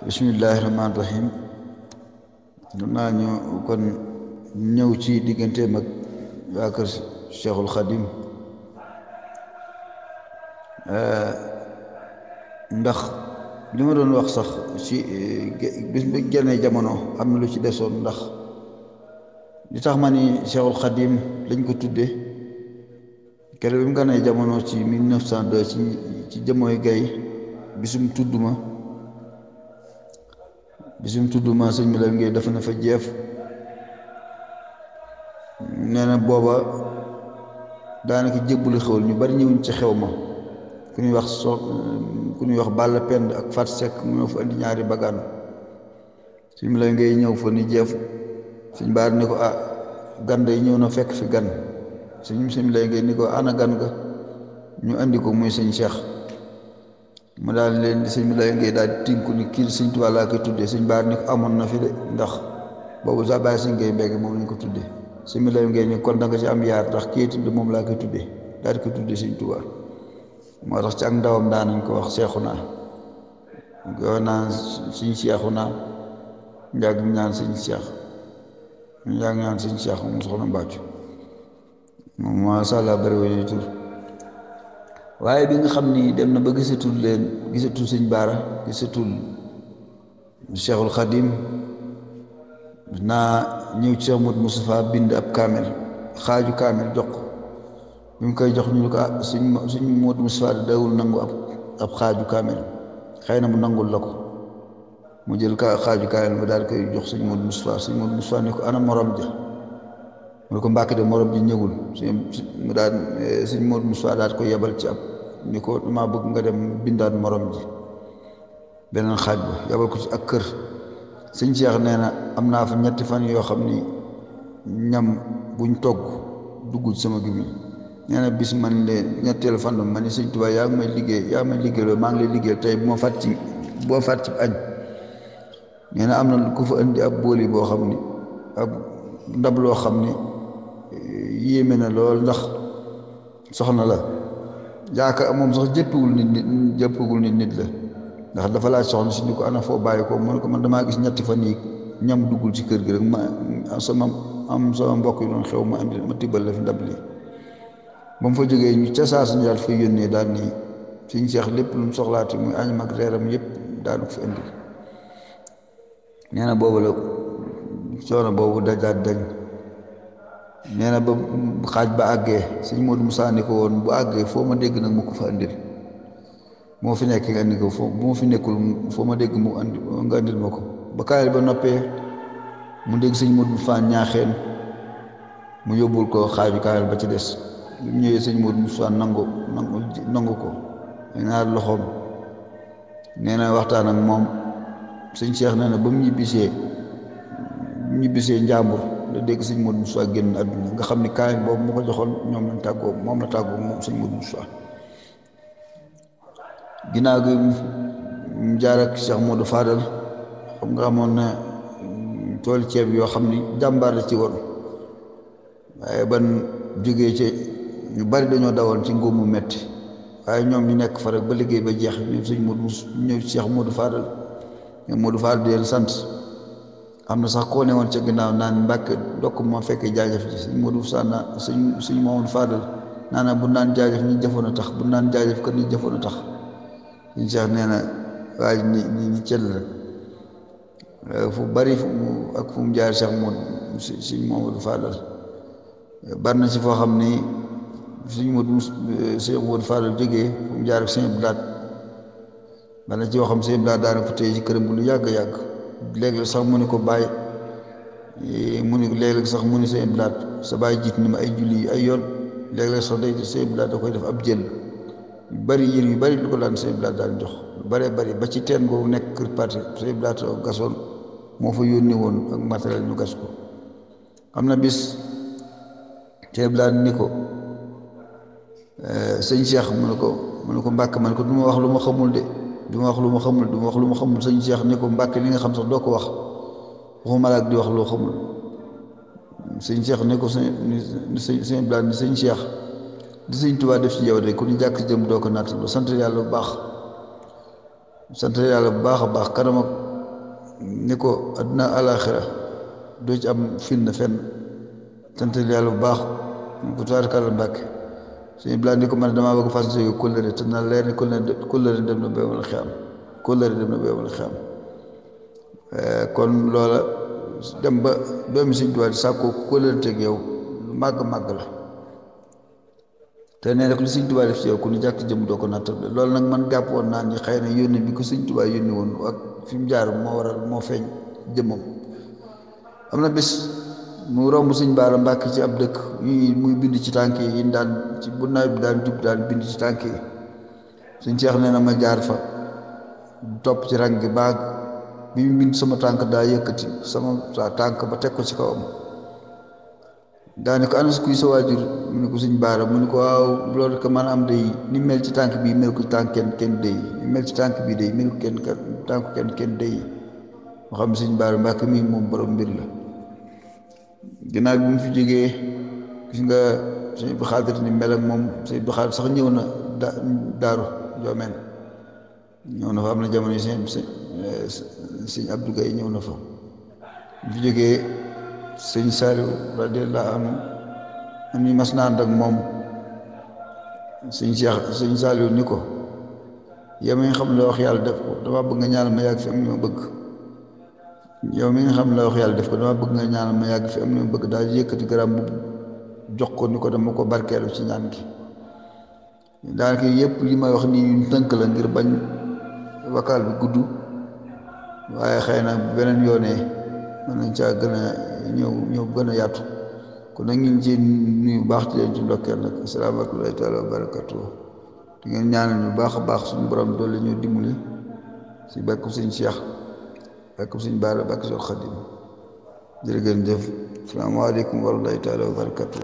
bismillahi rahmaani rahim naa ñu kon ñëw ci digganteem ak waa kër Cheikhul Khadim ndax li ma doon wax sax ci bis bu génnee jamono am na lu ci desoon ndax li tax ma ni Cheikhul Khadim lañ ko tudde keroog bi mu gànnee jamono ci 1902 ci jëmooy gay bisum tudduma sëñ mi la ngay dafa na fa jeef nee na booba daanaka jébbuli xewul ñu bari ñëwuñ ci xew ma ku ñuy wax Balla Pend ak Fat Seck mu ñëw fa indi ñaari bagaan sëñ mi la ngay ñëw fa ni jeef sëñ baar ni ko gan day ñëw na fekk fi gan sëñ mi la ngay ni ko ana gan ga ñu andi ko muy sëñ Cheikh mu daal leen di sëñ bi lay ngay daal di tinku ni kii sëñ Tuubaa laa koy tuddee sëñ baar ni ko amoon na fi de ndax boobu sax bàyyi sëñ ngay mbége moom lañ ko tuddee sëñ bi lay ngay ni kon da nga ci am yaar ndax kii tudd moom laa koy tuddee daal di ko tuddee sëñ Tuubaa moo tax ci ak ndawam daan nañ ko wax Seexuna ko naan sëñ Seexuna njàgg ñaan sëñ Seex njàgg ñaan sëñ Seex moom soxna Mbàccu moom masha Allah bari wa tur waaye bi nga xam ni dem na ba gisatul sëñ Baara gisatul Cheikhul Khadim naa ñëw ci Cheikh Modou Moustapha bind ab kaamel xaaju kaamel jox ko bi mu koy jox ñu ko sëñ Modou Moustapha dawul nangu ab xaaju kaamel xëy na mu nangul la ko mu jël xaaju kaamel ba daal koy jox sëñ Modou Moustapha ni ko ana morom ja mu ne ko Mbàkke de morom ji ñëwul mu daal sëñ Modou Moustapha daal ko yebal ci ab ni ko dama bëgg nga dem bindaat morom ji beneen xaaj ba yebal ko ci ak kër sëñ Cheikh nee na am naa fa ñetti fan yoo xam ni ñam buñ togg duggul sama gémmiñ nee na bis man leen ñetteelu fan ma ni sëñ Tuubaa yaa ngi may liggéey loolu maa ngi lay liggéey tey boo fàtt ci añ nee na am na ku fa indi ab booli boo xam ni ab ndab loo xam ni yéeme na lool ndax soxna la yaakaar moom sax jëppagul nit la ndax dafa laaj soxna si ni ko ana foo bàyyi ko mu ne ko man damaa gis ñetti fan yi ñam duggul ci kër gi rek ma sama mbokk yi doon xew ma tibbal la fi ndab li ba mu fa jógee ñu ca saa suñu daal fay yónnee daal nii suñ seex lépp lu mu soxlaati muy añam ak reeram yëpp daanu ko fi indi nee na boobu la coono boobu dajaat dañ nee na ba xaaj ba àggee sëñ Modou Moussa ni ko woon bu àggee foo ma dégg nag mu ko fa andil moo fi nekk nga andi ko foo bu ma fi nekkul foo ma dégg mu andi nga andil ma ko ba kaayal ba noppee mu dégg sëñ Modou Moussa ñaaxeen mu yóbbul ko xaaju kaayal ba ci des lu mu ñëwee sëñ Modou Moussa nangu ko ñaar loxoom nee na waxtaan ak moom sëñ Cheikh nee na ba mu ñibbisee njàmbur la dégg sëñ Modou Moussa génn àdduna nga xam ni kaay boobu mu ko joxoon moom la tàggoo moom sëñ Modou Moussa ginnaaw gi mu jaar ak Cheikh Modou Fadal xam nga amoon na tool ceeb yoo xam ni jàmbaar la ci woon waaye ban jógee ci ñu bari dañoo dawoon ci ngóob mu metti waaye ñoom ñu nekk fa rek ba liggéey ba jeex ñëw sëñ Modou ñëw Cheikh Modou Fadal ñoom Modou Fadal di leen sant am na sax koo ne woon ca ginnaaw naan Mbàkke ndokk moo fekkee jaajëf ji sëñ Modou Sànna sëñ Mamadou Fadal naana bu naan jaajëf ñi jëfoon a tax bu naan jaajëf kat ñi jëfoon a tax sëñ Cheikh nee na waaye ñi cëll rek fu bari fu mu jaar Cheikh Modou sëñ Mamadou Fadal bari na si foo xam ni sëñ Modou Fadal jógee fu mu jaar ak sëñ Blaat bari na ci yoo xam sëñ Blaat daana ko téye ci këram bu lu yàgg léeg-léeg sax mu ni ko bàyyi léeg-léeg sax mu ni sëñ Blaat sa bàyyi jiit ni ma ay julli ay yoon léeg-léeg sax day sëñ Blaat da koy def ab jël yu bari yër yu bari lu ko daan sëñ Blaat daan jox lu bari ba ci teen boobu nekk kër parti sëñ Blaat gasoon moo fa yónni woon ak matériel ñu gas ko am na bis sëñ Blaat ni ko sëñ Cheikh mu ne ko Mbàkke man ko du ma wax lu ma xamul de du ma wax lu ma xamul sëñ Cheikh ni ko Mbàkke li nga xam sax doo ko wax waxuma la ak di wax loo xamul sëñ Cheikh ni ko sëñ Blaat ni sëñ Cheikh di sëñ Tuubaa def ci yow de ku ñu jàkk jëm doo ko natt sant yàlla bu baax a baax kanam ak ni ko àdduna àlaaxira doo ci am fitna fenn santal yàlla bu baax mu ko tubaarkàlla Mbàkke suñu bilaan ni ko man damaa bëgg fas yéene kóllëre te na leer ni kóllëre dem na ba yawmal xiyaam kóllëre dem na ba yawmal xiyaam kon loola dem ba doomi Sëñ Tuubaa di sàkkoo kóllëre teg yow lu màgg màgg la te nee nag lu Sëñ Tuubaa def ci yow ku ni jàkk jëm doo ko nattal loolu nag man jàpp woon naa ni xëy na yónni bi ko Sëñ Tuubaa yónni woon ak fi mu jaar moo waral moo feeñ jëmmam am na bis mu romb Sëñ Baara Mbàkke ci ab dëkk muy bind ci tànk yi daan ci bu nawet bi daan jub daan bind ci tànk yi Sëñ Seex nee na ma jaar fa topp ci rang gi baag bi mu bind sama tànk daa yëkkati sama tànk ba teg ko ci kawam daane ko anas kuy sa waajur mu ne ko Sëñ Baara mu ne ko waaw loolu ko man am day ni mel ci tànk bii mel ko ci tànk kenn day ni mel ci tànk bii day mel ko kenn day moo xam Sëñ Baara Mbàkke mii moom borom mbir la ginnaaw bi mu fi jógee gis nga Sëñ Abdu Xaadir ni mel ak moom Sëñ Abdu Xaadir sax ñëw na daaru Joomeen ñëw na fa am na jamono yi sëñ Abdou Gaye ñëw na fa mu fi jógee Sëñ Saaliw radiyallaahu anhu am ni mas naa ànd ak moom Sëñ Saaliw ni ko yow mi nga xam la wax yàlla def ko dama bëgg nga ñaanal ma yàgg fi am ni ma bëgg yow mi nga xam la wax yàlla def ko dama bëgg nga ñaanal ma yàgg fi am ni ma bëgg daal yëkkati garam bu jox ko ni ko dama ko barkeelu ci ñaan gi daanaka yëpp li may wax nii ñu tënk la ngir bañ vocal bi gudd waaye xëy na beneen yoonee mën nañ caa gën a ñëw gën a yaatu kon nag ñu ngi ci nuyu baax ci leen ci ndokkeel nag asalaamaaleykum wa taala wa barakatuh di ngeen ñaanal ñu baax a baax suñu borom doole ñu dimbali si bakku Sëñ Cheikh bakku Sëñ Baara bakku Sëñ Xaadim jërë ngeen jëf asalaamaaleykum wa rahmatullaahi taala wa barakatuh